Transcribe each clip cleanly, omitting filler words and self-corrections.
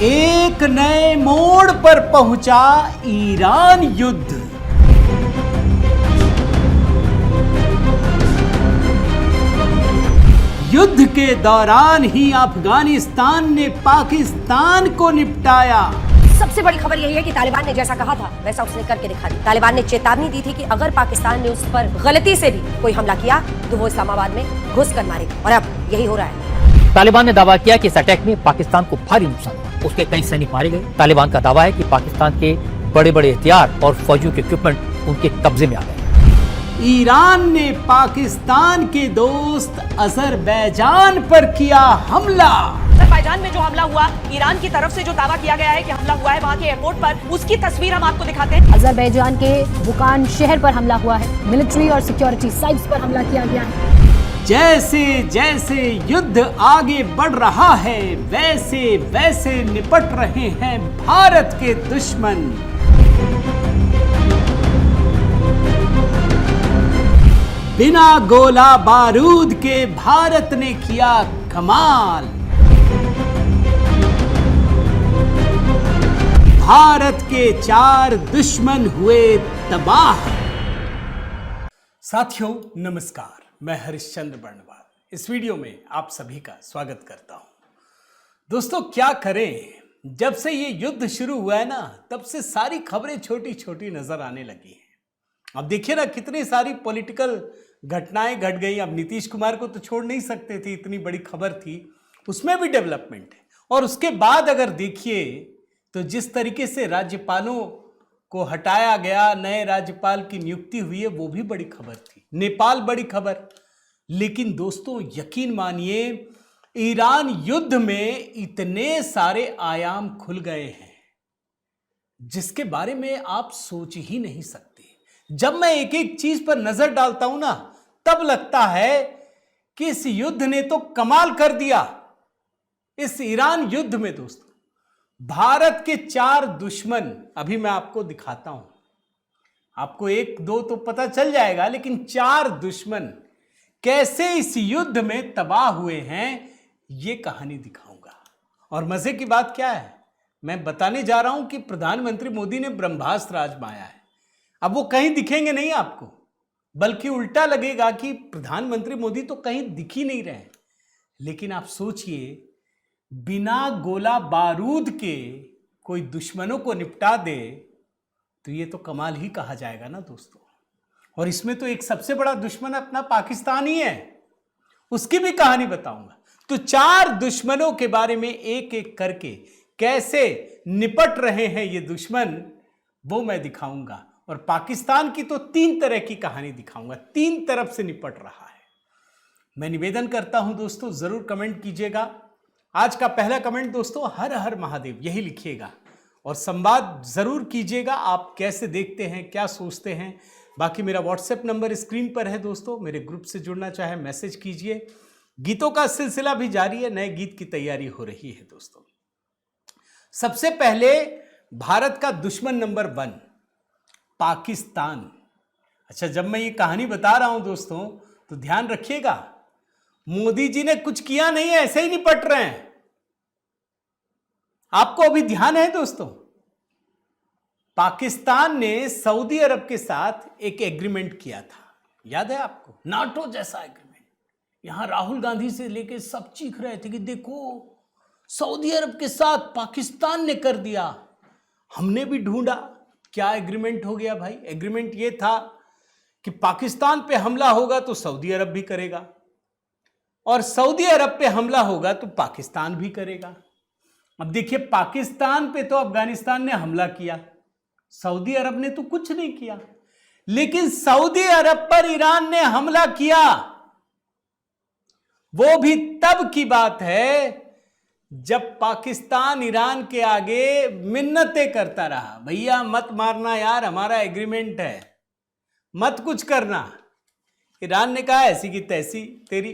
एक नए मोड़ पर पहुंचा ईरान युद्ध। युद्ध के दौरान ही अफगानिस्तान ने पाकिस्तान को निपटाया। सबसे बड़ी खबर यही है कि तालिबान ने जैसा कहा था वैसा उसने करके दिखा दिया। तालिबान ने चेतावनी दी थी कि अगर पाकिस्तान ने उस पर गलती से भी कोई हमला किया तो वो इस्लामाबाद में घुस कर मारेगा, और अब यही हो रहा है। तालिबान ने दावा किया कि इस अटैक में पाकिस्तान को भारी नुकसान हुआ, उसके कई सैनिक मारे गए। तालिबान का दावा है कि पाकिस्तान के बड़े बड़े हथियार और फौजियों के इक्विपमेंट उनके कब्जे में आ गए। ईरान ने पाकिस्तान के दोस्त अजरबैजान पर किया हमला। अजरबैजान में जो हमला हुआ, ईरान की तरफ से जो दावा किया गया है कि हमला हुआ है वहां के एयरपोर्ट पर, उसकी तस्वीर हम आपको दिखाते हैं। अजरबैजान के बुकान शहर पर हमला हुआ है। मिलिट्री और सिक्योरिटी साइट्स पर हमला किया गया है। जैसे जैसे युद्ध आगे बढ़ रहा है वैसे वैसे निपट रहे हैं भारत के दुश्मन। बिना गोला बारूद के भारत ने किया कमाल। भारत के 4 दुश्मन हुए तबाह। साथियों नमस्कार, मैं हरिश्चंद्र बर्णवाल इस वीडियो में आप सभी का स्वागत करता हूं। दोस्तों क्या करें, जब से ये युद्ध शुरू हुआ है ना तब से सारी खबरें छोटी छोटी नजर आने लगी हैं। अब देखिए ना कितनी सारी पॉलिटिकल घटनाएं घट गई। अब नीतीश कुमार को तो छोड़ नहीं सकते थे, इतनी बड़ी खबर थी, उसमें भी डेवलपमेंट है। और उसके बाद अगर देखिए तो जिस तरीके से राज्यपालों को हटाया गया, नए राज्यपाल की नियुक्ति हुई है, वो भी बड़ी खबर थी। नेपाल बड़ी खबर। लेकिन दोस्तों यकीन मानिए ईरान युद्ध में इतने सारे आयाम खुल गए हैं जिसके बारे में आप सोच ही नहीं सकते। जब मैं एक एक चीज पर नजर डालता हूं ना तब लगता है कि इस युद्ध ने तो कमाल कर दिया। इस ईरान युद्ध में दोस्तों भारत के 4 दुश्मन, अभी मैं आपको दिखाता हूं, आपको 1-2 तो पता चल जाएगा, लेकिन 4 दुश्मन कैसे इस युद्ध में तबाह हुए हैं ये कहानी दिखाऊंगा। और मजे की बात क्या है, मैं बताने जा रहा हूं कि प्रधानमंत्री मोदी ने ब्रह्मास्त्र आजमाया है। अब वो कहीं दिखेंगे नहीं आपको, बल्कि उल्टा लगेगा कि प्रधानमंत्री मोदी तो कहीं दिख ही नहीं रहे। लेकिन आप सोचिए बिना गोला बारूद के कोई दुश्मनों को निपटा दे तो ये तो कमाल ही कहा जाएगा ना दोस्तों। और इसमें तो एक सबसे बड़ा दुश्मन अपना पाकिस्तान ही है, उसकी भी कहानी बताऊंगा। तो 4 दुश्मनों के बारे में एक एक करके कैसे निपट रहे हैं ये दुश्मन वो मैं दिखाऊंगा। और पाकिस्तान की तो 3 तरह की कहानी दिखाऊंगा, 3 तरफ से निपट रहा है। मैं निवेदन करता हूं दोस्तों जरूर कमेंट कीजिएगा। आज का पहला कमेंट दोस्तों हर हर महादेव यही लिखिएगा और संवाद जरूर कीजिएगा। आप कैसे देखते हैं, क्या सोचते हैं। बाकी मेरा व्हाट्सएप नंबर स्क्रीन पर है दोस्तों, मेरे ग्रुप से जुड़ना चाहे मैसेज कीजिए। गीतों का सिलसिला भी जारी है, नए गीत की तैयारी हो रही है दोस्तों। सबसे पहले भारत का दुश्मन नंबर 1 पाकिस्तान। अच्छा, जब मैं ये कहानी बता रहा हूं दोस्तों तो ध्यान रखिएगा, मोदी जी ने कुछ किया नहीं है, ऐसे ही निपट रहे हैं। आपको अभी ध्यान है दोस्तों, पाकिस्तान ने सऊदी अरब के साथ एक एग्रीमेंट किया था, याद है आपको, नाटो जैसा एग्रीमेंट। यहां राहुल गांधी से लेके सब चीख रहे थे कि देखो सऊदी अरब के साथ पाकिस्तान ने कर दिया। हमने भी ढूंढा क्या एग्रीमेंट हो गया भाई। एग्रीमेंट ये था कि पाकिस्तान पे हमला होगा तो सऊदी अरब भी करेगा, और सऊदी अरब पे हमला होगा तो पाकिस्तान भी करेगा। अब देखिए पाकिस्तान पे तो अफगानिस्तान ने हमला किया, सऊदी अरब ने तो कुछ नहीं किया। लेकिन सऊदी अरब पर ईरान ने हमला किया, वो भी तब की बात है जब पाकिस्तान ईरान के आगे मिन्नतें करता रहा, भैया मत मारना यार, हमारा एग्रीमेंट है, मत कुछ करना। ईरान ने कहा ऐसी की तैसी तेरी।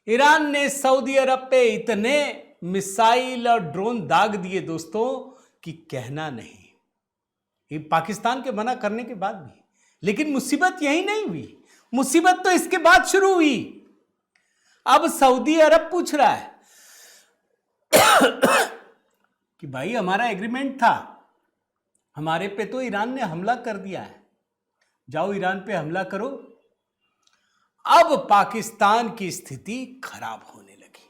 ईरान ने सऊदी अरब पे इतने मिसाइल और ड्रोन दाग दिए दोस्तों कि कहना नहीं, ये पाकिस्तान के मना करने के बाद भी। लेकिन मुसीबत यही नहीं हुई, मुसीबत तो इसके बाद शुरू हुई। अब सऊदी अरब पूछ रहा है कि भाई हमारा एग्रीमेंट था, हमारे पे तो ईरान ने हमला कर दिया है, जाओ ईरान पे हमला करो। अब पाकिस्तान की स्थिति खराब होने लगी।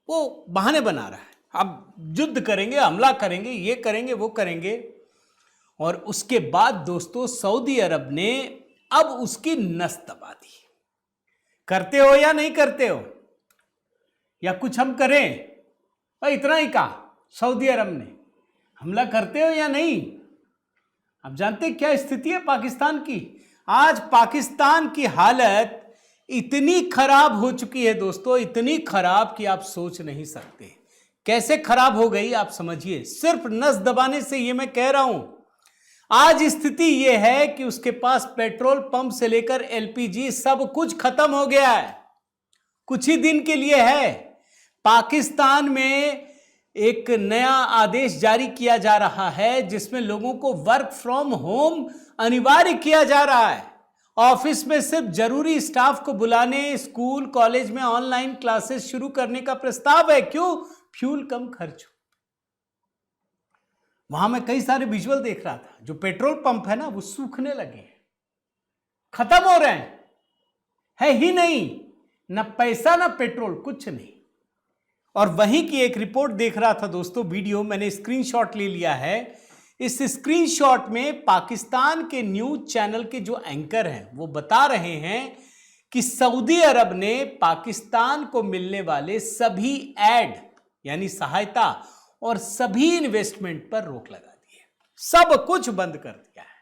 वो बहाने बना रहा है, अब युद्ध करेंगे, हमला करेंगे, ये करेंगे, वो करेंगे। और उसके बाद दोस्तों सऊदी अरब ने अब उसकी नस दबा दी। करते हो या नहीं करते हो, या कुछ हम करें? भाई इतना ही कहा सऊदी अरब ने, हमला करते हो या नहीं? अब जानते हैं क्या स्थिति है पाकिस्तान की? आज पाकिस्तान की हालत इतनी खराब हो चुकी है दोस्तों, इतनी खराब कि आप सोच नहीं सकते। कैसे खराब हो गई आप समझिए, सिर्फ नस दबाने से। ये मैं कह रहा हूं, आज स्थिति यह है कि उसके पास पेट्रोल पंप से लेकर एलपीजी सब कुछ खत्म हो गया है। कुछ ही दिन के लिए है। पाकिस्तान में एक नया आदेश जारी किया जा रहा है जिसमें लोगों को वर्क फ्रॉम होम अनिवार्य किया जा रहा है। ऑफिस में सिर्फ जरूरी स्टाफ को बुलाने, स्कूल कॉलेज में ऑनलाइन क्लासेस शुरू करने का प्रस्ताव है। क्यों? फ्यूल कम खर्च हो। वहां मैं कई सारे विजुअल देख रहा था, जो पेट्रोल पंप है ना वो सूखने लगे, खत्म हो रहे हैं, है ही नहीं, ना पैसा ना पेट्रोल, कुछ नहीं। और वहीं की एक रिपोर्ट देख रहा था दोस्तों, वीडियो मैंने स्क्रीनशॉट ले लिया है। इस स्क्रीनशॉट में पाकिस्तान के न्यूज चैनल के जो एंकर हैं वो बता रहे हैं कि सऊदी अरब ने पाकिस्तान को मिलने वाले सभी एड यानी सहायता और सभी इन्वेस्टमेंट पर रोक लगा दी है, सब कुछ बंद कर दिया है।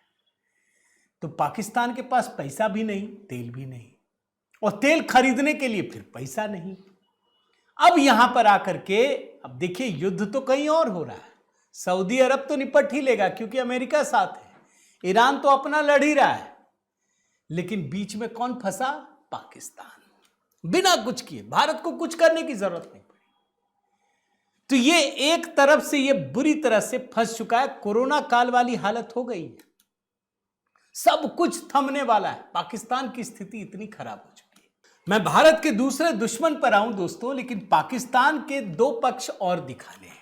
तो पाकिस्तान के पास पैसा भी नहीं, तेल भी नहीं, और तेल खरीदने के लिए फिर पैसा नहीं। अब यहां पर आकर के अब देखिए, युद्ध तो कहीं और हो रहा है। सऊदी अरब तो निपट ही लेगा क्योंकि अमेरिका साथ है, ईरान तो अपना लड़ ही रहा है, लेकिन बीच में कौन फंसा? पाकिस्तान। बिना कुछ किए, भारत को कुछ करने की जरूरत नहीं पड़ी। तो ये एक तरफ से ये बुरी तरह से फंस चुका है, कोरोना काल वाली हालत हो गई है, सब कुछ थमने वाला है। पाकिस्तान की स्थिति इतनी खराब हो चुकी है। मैं भारत के दूसरे दुश्मन पर आऊं दोस्तों, लेकिन पाकिस्तान के दो पक्ष और दिखाने हैं।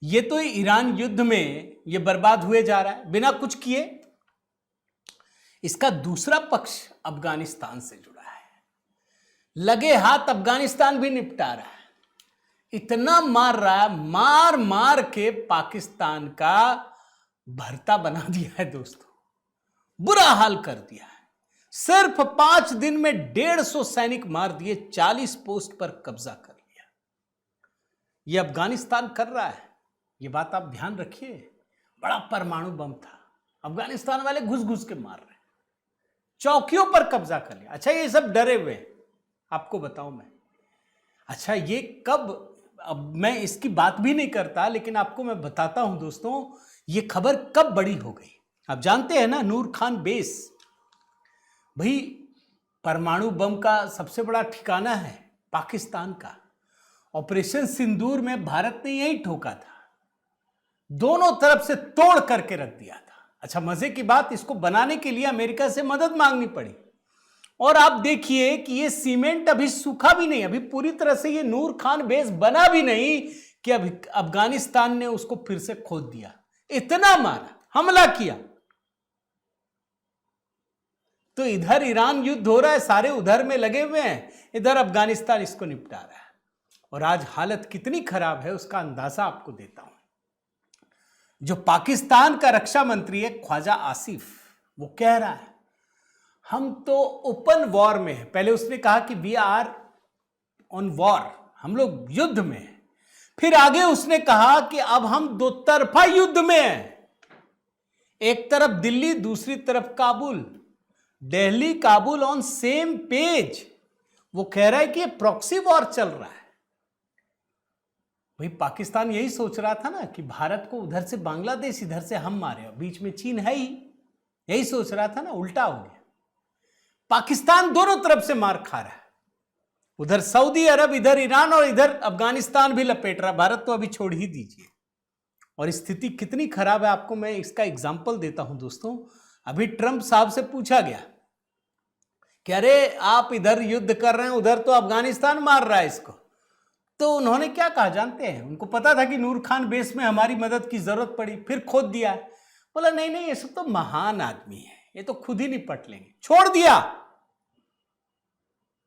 ये तो ईरान युद्ध में ये बर्बाद हुए जा रहा है बिना कुछ किए। इसका दूसरा पक्ष अफगानिस्तान से जुड़ा है, लगे हाथ अफगानिस्तान भी निपटा रहा है। इतना मार रहा है, मार मार के पाकिस्तान का भरता बना दिया है दोस्तों, बुरा हाल कर दिया है। सिर्फ 5 दिन में 150 सैनिक मार दिए, 40 पोस्ट पर कब्जा कर लिया। यह अफगानिस्तान कर रहा है, यह बात आप ध्यान रखिए। बड़ा परमाणु बम था, अफगानिस्तान वाले घुस घुस के मार रहे हैं, चौकियों पर कब्जा कर लिया। अच्छा, ये सब डरे हुए, आपको बताऊं मैं। अच्छा, ये कब, अब मैं इसकी बात भी नहीं करता, लेकिन आपको मैं बताता हूं दोस्तों, ये खबर कब बड़ी हो गई। आप जानते हैं ना, नूर खान बेस, भाई परमाणु बम का सबसे बड़ा ठिकाना है पाकिस्तान का। ऑपरेशन सिंदूर में भारत ने यही ठोका था, दोनों तरफ से तोड़ करके रख दिया था। अच्छा, मजे की बात, इसको बनाने के लिए अमेरिका से मदद मांगनी पड़ी। और आप देखिए कि ये सीमेंट अभी सूखा भी नहीं, अभी पूरी तरह से ये नूर खान बेस बना भी नहीं कि अभी अफगानिस्तान ने उसको फिर से खोद दिया। इतना मारा, हमला किया। तो इधर ईरान युद्ध हो रहा है, सारे उधर में लगे हुए हैं, इधर अफगानिस्तान इसको निपटा रहा है। और आज हालत कितनी खराब है उसका अंदाजा आपको देता हूं। जो पाकिस्तान का रक्षा मंत्री है ख्वाजा आसिफ, वो कह रहा है हम तो ओपन वॉर में हैं। पहले उसने कहा कि वी आर ऑन वॉर, हम लोग युद्ध में हैं। फिर आगे उसने कहा कि अब हम दो तरफा युद्ध में हैं, एक तरफ दिल्ली, दूसरी तरफ Kabul, Delhi Kabul on same page. वो कह रहा है कि ये प्रॉक्सी वॉर चल रहा है। भाई पाकिस्तान यही सोच रहा था ना कि भारत को उधर से बांग्लादेश, इधर से हम मारे, बीच में चीन है ही, यही सोच रहा था ना, उल्टा हो गया। पाकिस्तान दोनों तरफ से मार खा रहा है, उधर सऊदी अरब, इधर ईरान और इधर अफगानिस्तान भी लपेट रहा। भारत तो अभी छोड़ ही दीजिए। और स्थिति कितनी खराब है आपको मैं इसका एग्जाम्पल देता हूं दोस्तों। अभी ट्रंप साहब से पूछा गया कि अरे आप इधर युद्ध कर रहे हैं, उधर तो अफगानिस्तान मार रहा है इसको, तो उन्होंने क्या कहा जानते हैं? उनको पता था कि नूर खान बेस में हमारी मदद की जरूरत पड़ी, फिर खोद दिया। बोला नहीं नहीं, ये सब तो महान आदमी है, ये तो खुद ही निपट लेंगे, छोड़ दिया।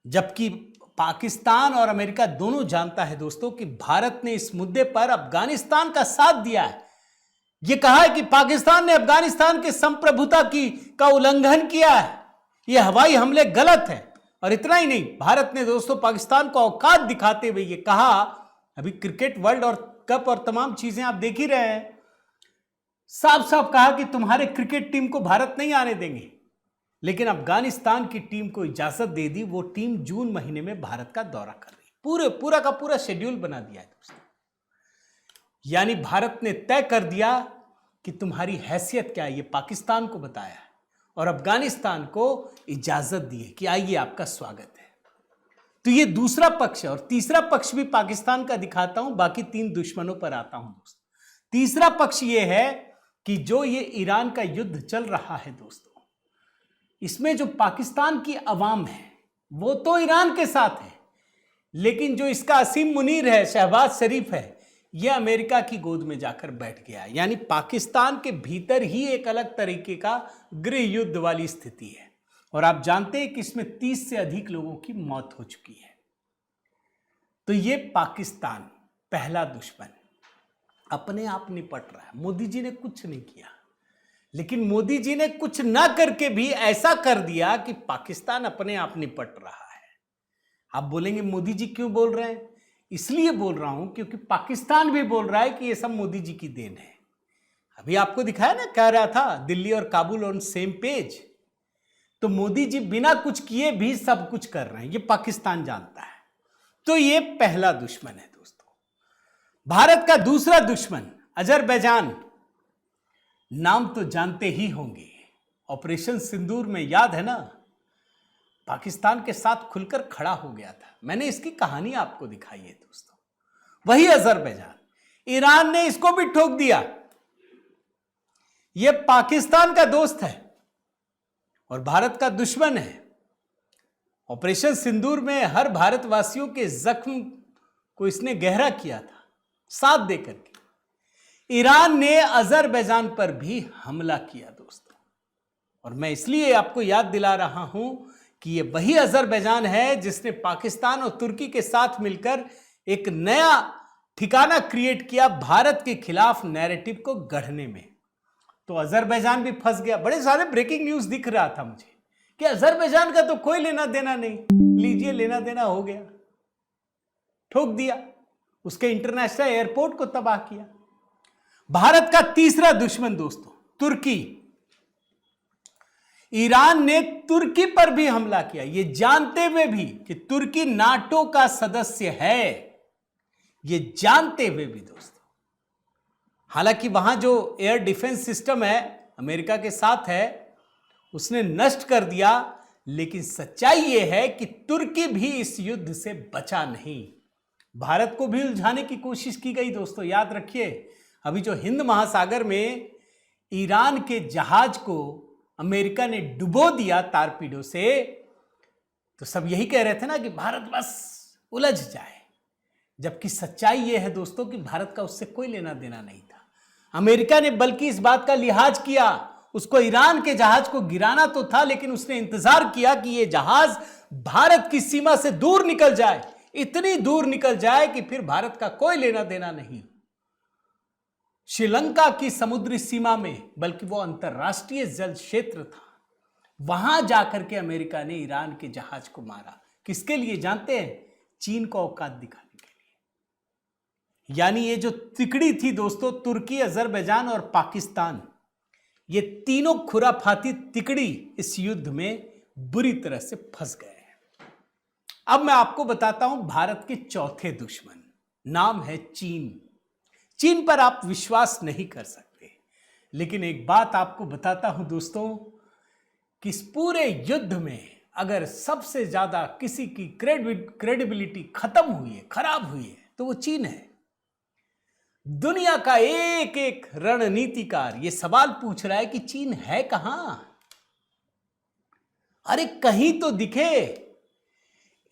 जबकि पाकिस्तान और अमेरिका दोनों जानता है दोस्तों कि भारत ने इस मुद्दे पर अफगानिस्तान का साथ दिया है। यह कहा है कि पाकिस्तान ने अफगानिस्तान के संप्रभुता का उल्लंघन किया है, यह हवाई हमले गलत है। और इतना ही नहीं, भारत ने दोस्तों पाकिस्तान को औकात दिखाते हुए यह कहा, अभी क्रिकेट वर्ल्ड और कप और तमाम चीजें आप देख ही रहे हैं, साफ साफ कहा कि तुम्हारे क्रिकेट टीम को भारत नहीं आने देंगे। लेकिन अफगानिस्तान की टीम को इजाजत दे दी, वो टीम जून महीने में भारत का दौरा कर रही, पूरा का पूरा शेड्यूल बना दिया है दोस्तों। यानी भारत ने तय कर दिया कि तुम्हारी हैसियत क्या है, ये पाकिस्तान को बताया है और अफगानिस्तान को इजाजत दी है कि आइए आपका स्वागत है। तो ये दूसरा पक्ष है। और तीसरा पक्ष भी पाकिस्तान का दिखाता हूं, बाकी 3 दुश्मनों पर आता हूं दोस्तों। तीसरा पक्ष ये है कि जो ये ईरान का युद्ध चल रहा है दोस्तों, इसमें जो पाकिस्तान की अवाम है वो तो ईरान के साथ है, लेकिन जो इसका असीम मुनीर है, शहबाज शरीफ है, यह अमेरिका की गोद में जाकर बैठ गया। यानी पाकिस्तान के भीतर ही एक अलग तरीके का गृह युद्ध वाली स्थिति है। और आप जानते हैं कि इसमें 30 से अधिक लोगों की मौत हो चुकी है। तो यह पाकिस्तान पहला दुश्मन अपने आप निपट रहा है। मोदी जी ने कुछ नहीं किया, लेकिन मोदी जी ने कुछ ना करके भी ऐसा कर दिया कि पाकिस्तान अपने आप निपट रहा है। आप बोलेंगे मोदी जी क्यों बोल रहे हैं? इसलिए बोल रहा हूं क्योंकि पाकिस्तान भी बोल रहा है कि ये सब मोदी जी की देन है। अभी आपको दिखाया ना, कह रहा था दिल्ली और काबुल ऑन सेम पेज। तो मोदी जी बिना कुछ किए भी सब कुछ कर रहे हैं, ये पाकिस्तान जानता है। तो ये पहला दुश्मन है दोस्तों। भारत का दूसरा दुश्मन अजरबैजान, नाम तो जानते ही होंगे। ऑपरेशन सिंदूर में याद है ना, पाकिस्तान के साथ खुलकर खड़ा हो गया था। मैंने इसकी कहानी आपको दिखाई है दोस्तों। वही अजरबैजान, ईरान ने इसको भी ठोक दिया। यह पाकिस्तान का दोस्त है और भारत का दुश्मन है। ऑपरेशन सिंदूर में हर भारतवासियों के जख्म को इसने गहरा किया था, साथ देकर के। ईरान ने अजरबैजान पर भी हमला किया दोस्तों। और मैं इसलिए आपको याद दिला रहा हूं कि यह वही अजरबैजान है जिसने पाकिस्तान और तुर्की के साथ मिलकर एक नया ठिकाना क्रिएट किया भारत के खिलाफ नैरेटिव को गढ़ने में। तो अजरबैजान भी फंस गया। बड़े सारे ब्रेकिंग न्यूज दिख रहा था मुझे कि अजरबैजान का तो कोई लेना देना नहीं, लीजिए लेना देना हो गया, ठोक दिया, उसके इंटरनेशनल एयरपोर्ट को तबाह किया। भारत का तीसरा दुश्मन दोस्तों तुर्की। ईरान ने तुर्की पर भी हमला किया, यह जानते हुए भी कि तुर्की नाटो का सदस्य है, यह जानते हुए भी दोस्तों। हालांकि वहां जो एयर डिफेंस सिस्टम है अमेरिका के साथ है, उसने नष्ट कर दिया। लेकिन सच्चाई यह है कि तुर्की भी इस युद्ध से बचा नहीं। भारत को भी उलझाने की कोशिश की गई दोस्तों। याद रखिए, अभी जो हिंद महासागर में ईरान के जहाज को अमेरिका ने डुबो दिया तारपीडो से, तो सब यही कह रहे थे ना कि भारत बस उलझ जाए। जबकि सच्चाई यह है दोस्तों कि भारत का उससे कोई लेना देना नहीं था। अमेरिका ने बल्कि इस बात का लिहाज किया, उसको ईरान के जहाज को गिराना तो था, लेकिन उसने इंतजार किया कि यह जहाज भारत की सीमा से दूर निकल जाए, इतनी दूर निकल जाए कि फिर भारत का कोई लेना देना नहीं। श्रीलंका की समुद्री सीमा में, बल्कि वो अंतरराष्ट्रीय जल क्षेत्र था, वहां जाकर के अमेरिका ने ईरान के जहाज को मारा। किसके लिए जानते हैं? चीन को औकात दिखाने के लिए। यानी ये जो तिकड़ी थी दोस्तों, तुर्की, अजरबैजान और पाकिस्तान, ये तीनों खुराफाती तिकड़ी इस युद्ध में बुरी तरह से फंस गए हैं। अब मैं आपको बताता हूं भारत के चौथे दुश्मन, नाम है चीन। चीन पर आप विश्वास नहीं कर सकते, लेकिन एक बात आपको बताता हूं दोस्तों कि इस पूरे युद्ध में अगर सबसे ज्यादा किसी की क्रेडिबिलिटी खत्म हुई है, खराब हुई है, तो वो चीन है। दुनिया का एक एक रणनीतिकार ये सवाल पूछ रहा है कि चीन है कहां? अरे कहीं तो दिखे।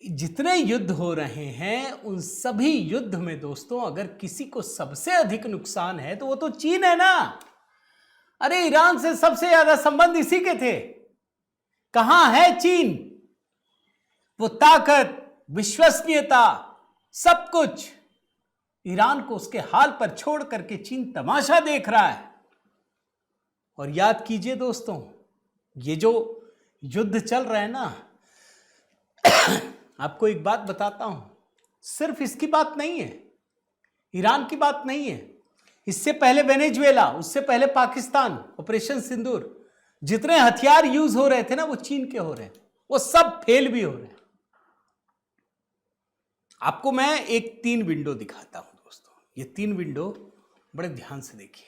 जितने युद्ध हो रहे हैं उन सभी युद्ध में दोस्तों अगर किसी को सबसे अधिक नुकसान है तो वो तो चीन है ना। अरे ईरान से सबसे ज्यादा संबंध इसी के थे। कहां है चीन? वो ताकत, विश्वसनीयता, सब कुछ ईरान को उसके हाल पर छोड़ करके चीन तमाशा देख रहा है। और याद कीजिए दोस्तों, ये जो युद्ध चल रहा है ना, आपको एक बात बताता हूं, सिर्फ इसकी बात नहीं है, ईरान की बात नहीं है। इससे पहले वेनेजुएला, उससे पहले पाकिस्तान, ऑपरेशन सिंदूर, जितने हथियार यूज हो रहे थे ना वो चीन के हो रहे हैं, वो सब फेल भी हो रहे हैं। आपको मैं एक 3 विंडो दिखाता हूं दोस्तों। ये 3 विंडो बड़े ध्यान से देखिए।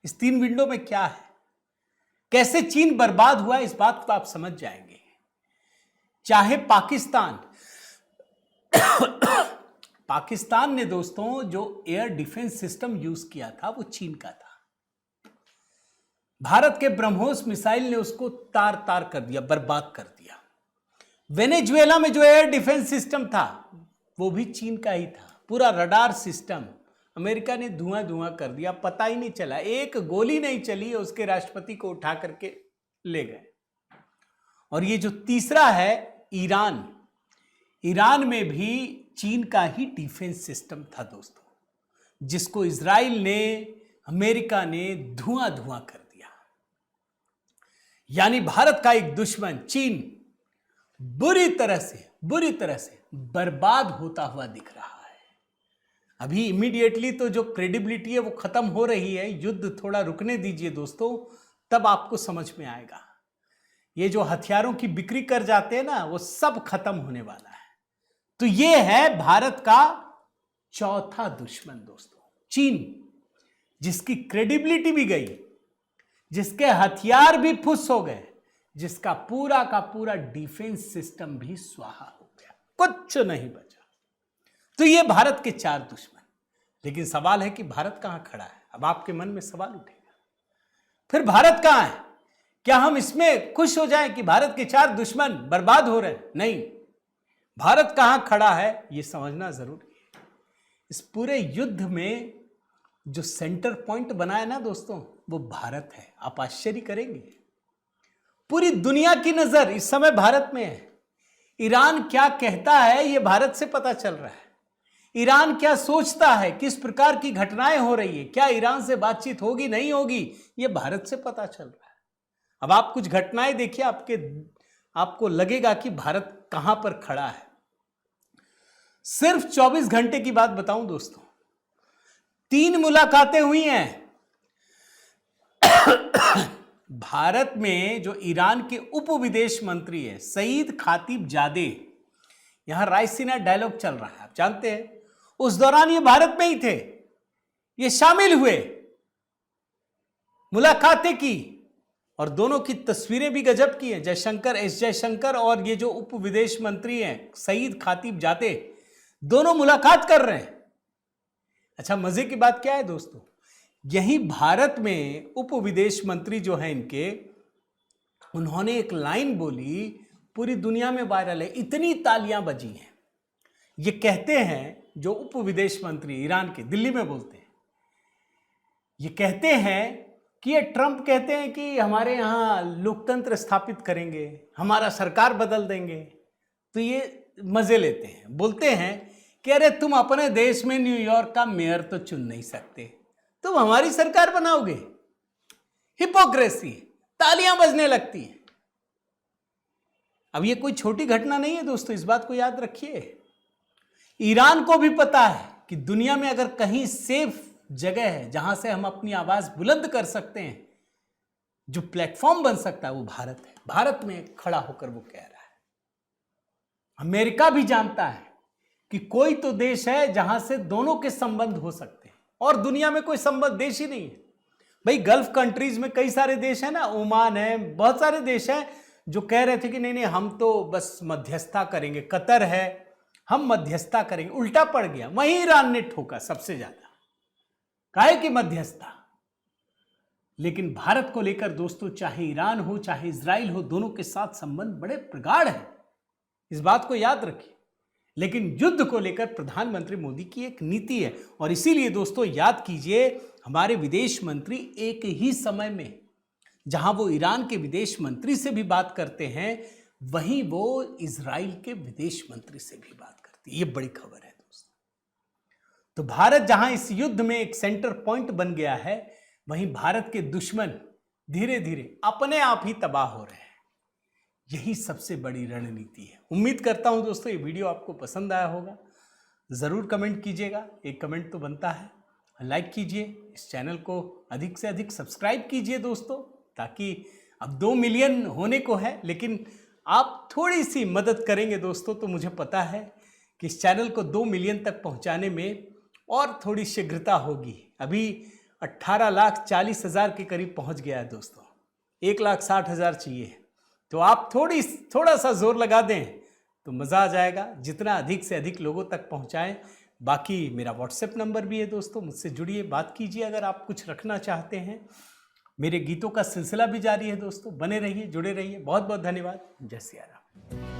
इस 3 विंडो में क्या है, कैसे चीन बर्बाद हुआ, इस बात को आप समझ जाएंगे। चाहे पाकिस्तान ने दोस्तों जो एयर डिफेंस सिस्टम यूज किया था वो चीन का था। भारत के ब्रह्मोस मिसाइल ने उसको तार तार कर दिया, बर्बाद कर दिया। वेनेजुएला में जो एयर डिफेंस सिस्टम था वो भी चीन का ही था। पूरा रडार सिस्टम अमेरिका ने धुआं धुआं कर दिया, पता ही नहीं चला, एक गोली नहीं चली, उसके राष्ट्रपति को उठा करके ले गए। और ये जो तीसरा है ईरान, ईरान में भी चीन का ही डिफेंस सिस्टम था दोस्तों, जिसको इजराइल ने, अमेरिका ने धुआं धुआं कर दिया। यानी भारत का एक दुश्मन चीन बुरी तरह से बर्बाद होता हुआ दिख रहा है। अभी इमीडिएटली तो जो क्रेडिबिलिटी है वो खत्म हो रही है। युद्ध थोड़ा रुकने दीजिए दोस्तों, तब आपको समझ में आएगा। ये जो हथियारों की बिक्री कर जाते हैं ना, वो सब खत्म होने वाला है। तो ये है भारत का चौथा दुश्मन दोस्तों, चीन, जिसकी क्रेडिबिलिटी भी गई, जिसके हथियार भी फुस हो गए, जिसका पूरा का पूरा डिफेंस सिस्टम भी स्वाहा हो गया, कुछ नहीं बचा। तो ये भारत के 4 दुश्मन। लेकिन सवाल है कि भारत कहां खड़ा है? अब आपके मन में सवाल उठेगा, फिर भारत कहां है? क्या हम इसमें खुश हो जाएं कि भारत के 4 दुश्मन बर्बाद हो रहे हैं? नहीं, भारत कहां खड़ा है ये समझना जरूरी है। इस पूरे युद्ध में जो सेंटर पॉइंट बना है ना दोस्तों, वो भारत है। आप आश्चर्य करेंगे, पूरी दुनिया की नजर इस समय भारत में है। ईरान क्या कहता है ये भारत से पता चल रहा है। ईरान क्या सोचता है, किस प्रकार की घटनाएं हो रही है, क्या ईरान से बातचीत होगी नहीं होगी, ये भारत से पता चल रहा है। अब आप कुछ घटनाएं देखिए, आपको लगेगा कि भारत कहां पर खड़ा है। सिर्फ 24 घंटे की बात बताऊं दोस्तों, 3 मुलाकातें हुई हैं। भारत में जो ईरान के उप विदेश मंत्री है सईद खातिबजादे, यहां रायसीना डायलॉग चल रहा है, आप जानते हैं, उस दौरान ये भारत में ही थे, ये शामिल हुए, मुलाकातें की, और दोनों की तस्वीरें भी गजब की हैं। जयशंकर, एस जयशंकर और ये जो उप विदेश मंत्री हैं सईद खातिबजादे, दोनों मुलाकात कर रहे हैं। अच्छा, मजे की बात क्या है दोस्तों, यही भारत में उप विदेश मंत्री जो हैं इनके, उन्होंने एक लाइन बोली, पूरी दुनिया में वायरल है, इतनी तालियां बजी हैं। ये कहते हैं, जो उप विदेश मंत्री ईरान के दिल्ली में बोलते हैं, ये कहते हैं कि ये ट्रंप कहते हैं कि हमारे यहाँ लोकतंत्र स्थापित करेंगे, हमारा सरकार बदल देंगे। तो ये मजे लेते हैं, बोलते हैं कि अरे तुम अपने देश में न्यूयॉर्क का मेयर तो चुन नहीं सकते, तुम हमारी सरकार बनाओगे। हिपोक्रेसी, तालियां बजने लगती हैं। अब ये कोई छोटी घटना नहीं है दोस्तों, इस बात को याद रखिए। ईरान को भी पता है कि दुनिया में अगर कहीं सेफ जगह है जहां से हम अपनी आवाज बुलंद कर सकते हैं, जो प्लेटफॉर्म बन सकता है, वो भारत है। भारत में खड़ा होकर वो कह रहा है। अमेरिका भी जानता है कि कोई तो देश है जहां से दोनों के संबंध हो सकते हैं, और दुनिया में कोई संबंध देश ही नहीं है। भाई गल्फ कंट्रीज में कई सारे देश हैं ना, ओमान है, बहुत सारे देश हैं जो कह रहे थे कि नहीं नहीं हम तो बस मध्यस्थता करेंगे। कतर है, हम मध्यस्थता करेंगे, उल्टा पड़ गया। वहीं ईरान ने ठोका सबसे ज्यादा, काहे की मध्यस्थता। लेकिन भारत को लेकर दोस्तों, चाहे ईरान हो चाहे इजराइल हो, दोनों के साथ संबंध बड़े प्रगाढ़ हैं। इस बात को याद रखिए। लेकिन युद्ध को लेकर प्रधानमंत्री मोदी की एक नीति है। और इसीलिए दोस्तों याद कीजिए, हमारे विदेश मंत्री एक ही समय में जहां वो ईरान के विदेश मंत्री से भी बात करते हैं, वहीं वो इजराइल के विदेश मंत्री से भी बात करती है। ये बड़ी खबर है दोस्तों। तो भारत जहां इस युद्ध में एक सेंटर पॉइंट बन गया है, वहीं भारत के दुश्मन धीरे धीरे अपने आप ही तबाह हो रहे हैं। यही सबसे बड़ी रणनीति है। उम्मीद करता हूं दोस्तों ये वीडियो आपको पसंद आया होगा। ज़रूर कमेंट कीजिएगा, एक कमेंट तो बनता है। लाइक कीजिए, इस चैनल को अधिक से अधिक सब्सक्राइब कीजिए दोस्तों, ताकि अब 2 मिलियन होने को है, लेकिन आप थोड़ी सी मदद करेंगे दोस्तों तो मुझे पता है कि इस चैनल को 2 मिलियन तक पहुंचाने में और थोड़ी शीघ्रता होगी। अभी 18,40,000 के करीब पहुंच गया है दोस्तों, 1,60,000 चाहिए। तो आप थोड़ा सा जोर लगा दें तो मज़ा आ जाएगा। जितना अधिक से अधिक लोगों तक पहुंचाएं। बाकी मेरा व्हाट्सएप नंबर भी है दोस्तों, मुझसे जुड़िए, बात कीजिए अगर आप कुछ रखना चाहते हैं। मेरे गीतों का सिलसिला भी जारी है दोस्तों, बने रहिए, जुड़े रहिए। बहुत बहुत धन्यवाद। जय सिया राम।